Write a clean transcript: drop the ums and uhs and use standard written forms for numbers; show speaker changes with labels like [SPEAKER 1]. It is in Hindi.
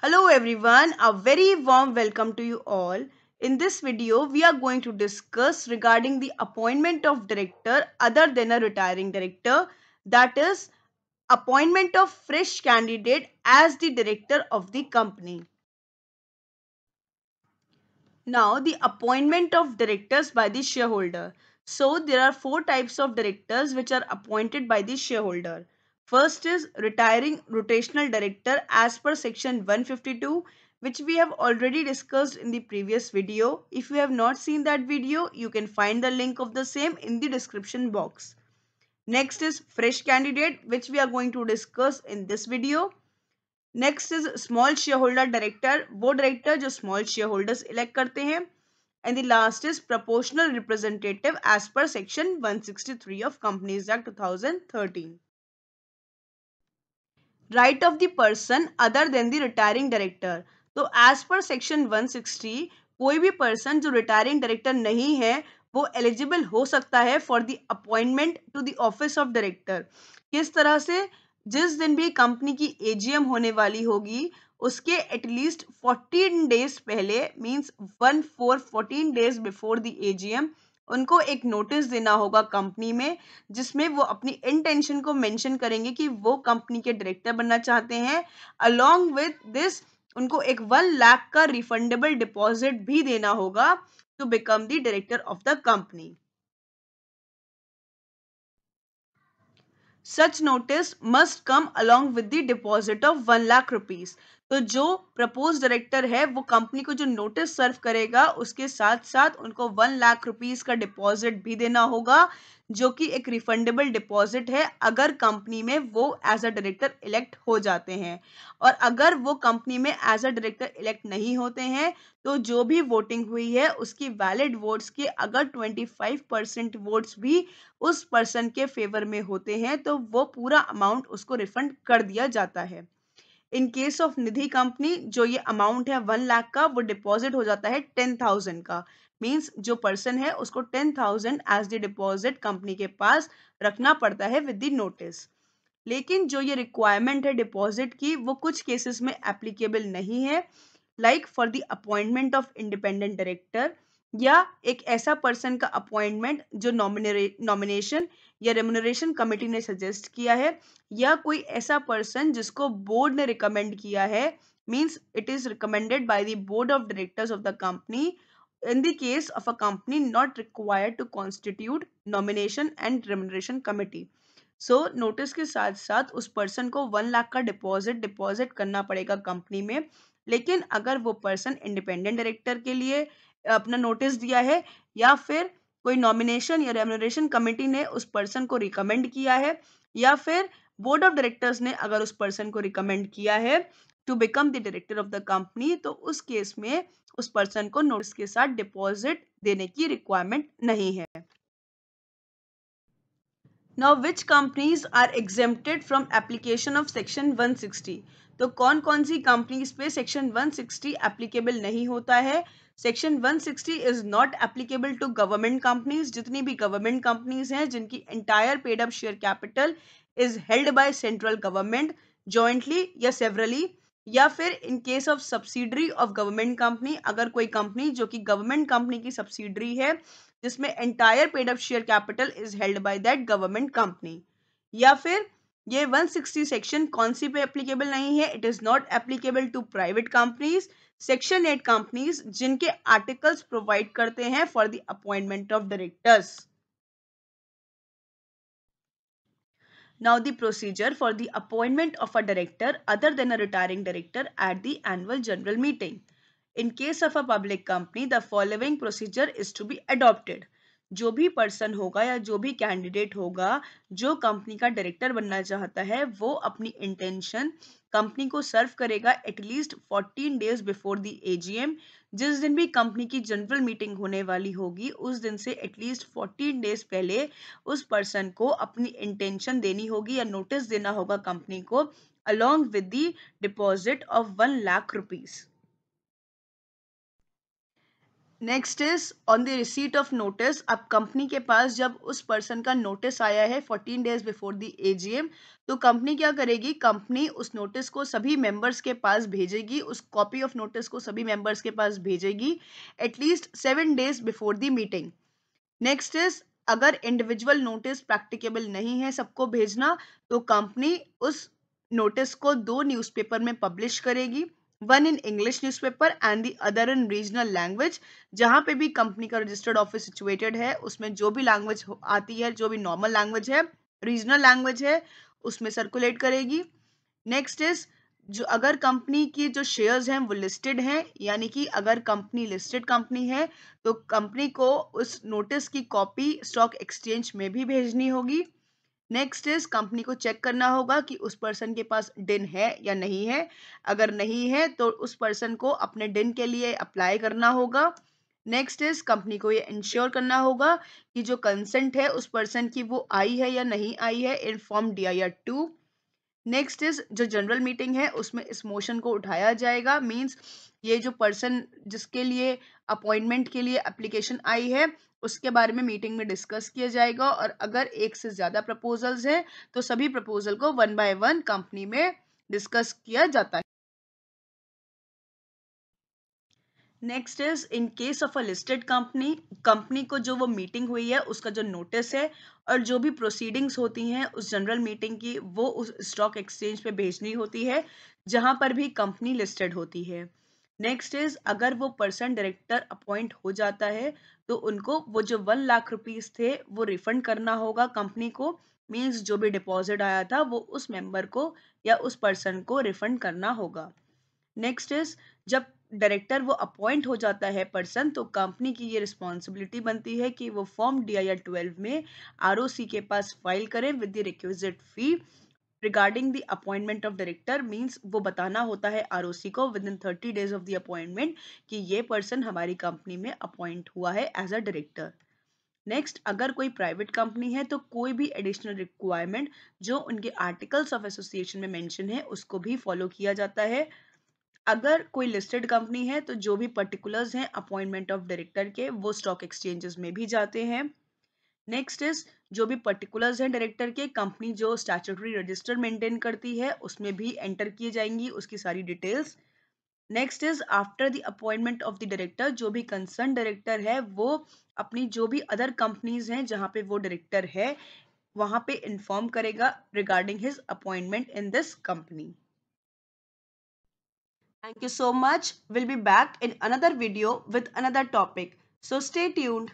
[SPEAKER 1] Hello everyone, a very warm welcome to you all. In this video, we are going to discuss regarding the appointment of director other than a retiring director, that is appointment of fresh candidate as the director of the company. Now, the appointment of directors by the shareholder. So, there are four types of directors which are appointed by the shareholder. First is retiring rotational director as per section 152, which we have already discussed in the previous video. If you have not seen that video, you can find the link of the same in the description box. Next is fresh candidate, which we are going to discuss in this video. Next is small share holder director, वो डायरेक्टर जो स्मॉल शेयर होल्डर्स इलेक्ट करते हैं. And the last is proportional representative as per section 163 of companies act 2013. Right of the person other than the retiring director. तो एज पर सेक्शन 160 कोई भी पर्सन जो रिटायरिंग डायरेक्टर नहीं है वो एलिजिबल हो सकता है for the appointment to the office of director. किस तरह से? जिस दिन भी कंपनी की एजीएम होने वाली होगी उसके एटलीस्ट 14 डेज पहले, means 14 days before the AGM, उनको एक नोटिस देना होगा कंपनी में, जिसमें वो अपनी इंटेंशन को मेंशन करेंगे कि वो कंपनी के डायरेक्टर बनना चाहते हैं. अलोंग विद दिस उनको एक 1 लाख का रिफंडेबल डिपॉजिट भी देना होगा to become the director of the company. Such notice must come along with the deposit of 1 lakh rupees. तो जो प्रपोज डायरेक्टर है वो कंपनी को जो नोटिस सर्व करेगा उसके साथ साथ उनको 1 लाख रुपीज का डिपॉजिट भी देना होगा, जो कि एक रिफंडेबल डिपॉजिट है अगर कंपनी में वो एज अ डायरेक्टर इलेक्ट हो जाते हैं. और अगर वो कंपनी में एज अ डायरेक्टर इलेक्ट नहीं होते हैं तो जो भी वोटिंग हुई है उसकी वैलिड वोट्स के अगर 25% वोट्स भी उस पर्सन के फेवर में होते हैं तो वो पूरा अमाउंट उसको रिफंड कर दिया जाता है. इन केस ऑफ निधि कंपनी जो ये अमाउंट है 1 लाख का वो डिपॉजिट हो जाता है 10,000 का. मींस जो पर्सन है उसको 10,000 एज द डिपॉजिट कंपनी के पास रखना पड़ता है विद द नोटिस. लेकिन जो ये रिक्वायरमेंट है डिपॉजिट की वो कुछ केसेस में एप्लीकेबल नहीं है, like for the appointment of independent director, या एक ऐसा पर्सन का अपॉइंटमेंट जो नॉमिनेशन या रेम्युनरेशन कमेटी ने सजेस्ट किया है, या कोई ऐसा पर्सन जिसको बोर्ड ने रिकमेंड किया है, means it is recommended by the board of directors of the company in the case of a company not required to constitute nomination and remuneration committee. So notice के साथ साथ उस पर्सन को 1 लाख का डिपॉजिट करना पड़ेगा कंपनी में. लेकिन अगर वो पर्सन इंडिपेंडेंट डायरेक्टर के लिए अपना नोटिस दिया है, या फिर कोई नॉमिनेशन या रेम्युनरेशन कमेटी ने उस पर्सन को रिकमेंड किया है, या फिर बोर्ड ऑफ डायरेक्टर्स ने अगर उस पर्सन को रिकमेंड किया है to become the director of the company, तो उस केस में उस पर्सन को नोटिस के साथ डिपॉजिट देने की रिक्वायरमेंट नहीं है. Now, which companies are exempted from application of section 160? तो कौन कौन सी कंपनीज पे सेक्शन 160 एप्लीकेबल नहीं होता है? Section 160 is not applicable to government companies. जितनी भी गवर्नमेंट कंपनीज हैं जिनकी entire paid up share capital is held by central government jointly या सेवरली, या फिर in case of subsidiary of government company, अगर कोई कंपनी जो कि गवर्नमेंट कंपनी की सब्सिडरी है जिसमें entire paid up share capital is held by that government company. या फिर ये 160 सेक्शन कौन सी पे एप्लीकेबल नहीं है? It is not applicable to private companies, section 8 companies जिनके आर्टिकल्स प्रोवाइड करते हैं for the appointment of directors. Now the procedure for the appointment of a director other than a retiring director at the annual general meeting. In case of a public company, the following procedure is to be adopted. जो भी पर्सन होगा या जो भी कैंडिडेट होगा जो कंपनी का डायरेक्टर बनना चाहता है वो अपनी इंटेंशन कंपनी को सर्व करेगा at least 14 days before the AGM. जिस दिन भी कंपनी की जनरल मीटिंग होने वाली होगी उस दिन से एटलीस्ट 14 डेज पहले उस पर्सन को अपनी इंटेंशन देनी होगी या नोटिस देना होगा कंपनी को along with the deposit of 1 lakh rupees. Next is on the receipt of notice. अब कंपनी के पास जब उस पर्सन का नोटिस आया है 14 डेज बिफोर द एजीएम, तो कंपनी क्या करेगी, कंपनी उस नोटिस को सभी मेंबर्स के पास भेजेगी, उस कॉपी ऑफ नोटिस को सभी मेंबर्स के पास भेजेगी at least 7 days before the meeting. Next is अगर इंडिविजुअल नोटिस प्रैक्टिकेबल नहीं है सबको भेजना, तो कंपनी उस नोटिस को 2 न्यूज़पेपर में पब्लिश करेगी, one in English newspaper and the other in regional language. जहां पे भी कंपनी का रजिस्टर्ड ऑफिस सिचुएटेड है उसमें जो भी लैंग्वेज आती है, जो भी नॉर्मल लैंग्वेज है, रीजनल लैंग्वेज है, उसमें सर्कुलेट करेगी। नेक्स्ट इज जो अगर कंपनी की जो शेयर्स हैं वो लिस्टेड हैं, यानी कि अगर कंपनी लिस्टेड कंपनी है तो कंपनी को उस नोटिस की कॉपी स्टॉक एक्सचेंज में भी भेजनी होगी। नेक्स्ट इज कंपनी को चेक करना होगा कि उस पर्सन के पास डिन है या नहीं है। अगर नहीं है तो उस पर्सन को अपने डिन के लिए अप्लाई करना होगा। नेक्स्ट इज कंपनी को ये इंश्योर करना होगा कि जो कंसेंट है उस पर्सन की वो आई है या नहीं आई है in form DIR-2। Next is जो जनरल मीटिंग है उसमें इस मोशन को उठाया जाएगा, मींस ये जो पर्सन जिसके लिए अपॉइंटमेंट के लिए एप्लीकेशन आई है उसके बारे में मीटिंग में डिस्कस किया जाएगा, और अगर एक से ज्यादा प्रपोजल्स हैं तो सभी प्रपोजल को वन बाय वन कंपनी में डिस्कस किया जाता है। Next is in case of a listed company, company को जो वो मीटिंग हुई है उसका जो नोटिस है और जो भी प्रोसीडिंग्स होती हैं उस जनरल मीटिंग की वो उस स्टॉक एक्सचेंज पे भेजनी होती है जहां पर भी कंपनी लिस्टेड होती है। नेक्स्ट इज अगर वो पर्सन डायरेक्टर अपॉइंट हो जाता है तो उनको वो जो 1 लाख रुपीज थे वो रिफंड करना होगा कंपनी को, मीन्स जो भी डिपॉजिट आया था वो उस मेंबर को या उस पर्सन को रिफंड करना होगा। नेक्स्ट इज जब डायरेक्टर वो अपॉइंट हो जाता है पर्सन तो कंपनी की ये रिस्पॉन्सिबिलिटी बनती है कि वो फॉर्म DIR-12 में ROC के पास फाइल करें with the requisite fee regarding the appointment of director, means वो बताना होता है ROC को with in 30 days of the appointment कि ये पर्सन हमारी कंपनी में अपॉइंट हुआ है एज अ डायरेक्टर। नेक्स्ट अगर कोई प्राइवेट कंपनी है तो कोई भी एडिशनल रिक्वायरमेंट जो उनके आर्टिकल्स ऑफ एसोसिएशन में मेंशन है उसको भी फॉलो किया जाता है। अगर कोई लिस्टेड कंपनी है तो जो भी पर्टिकुलर्स हैं अपॉइंटमेंट ऑफ डायरेक्टर के वो स्टॉक एक्सचेंजेस में भी जाते हैं। नेक्स्ट इज जो भी पर्टिकुलर्स हैं डायरेक्टर के कंपनी जो स्टैट्यूटरी रजिस्टर मेंटेन करती है उसमें भी एंटर किए जाएंगी उसकी सारी details. Next is after the appointment of the director जो भी कंसर्न डायरेक्टर है वो अपनी जो भी अदर कंपनीज हैं जहां पे वो डायरेक्टर है वहां पे इन्फॉर्म करेगा regarding his appointment in this company. Thank you so much. We'll be back in another video with another topic. So stay tuned.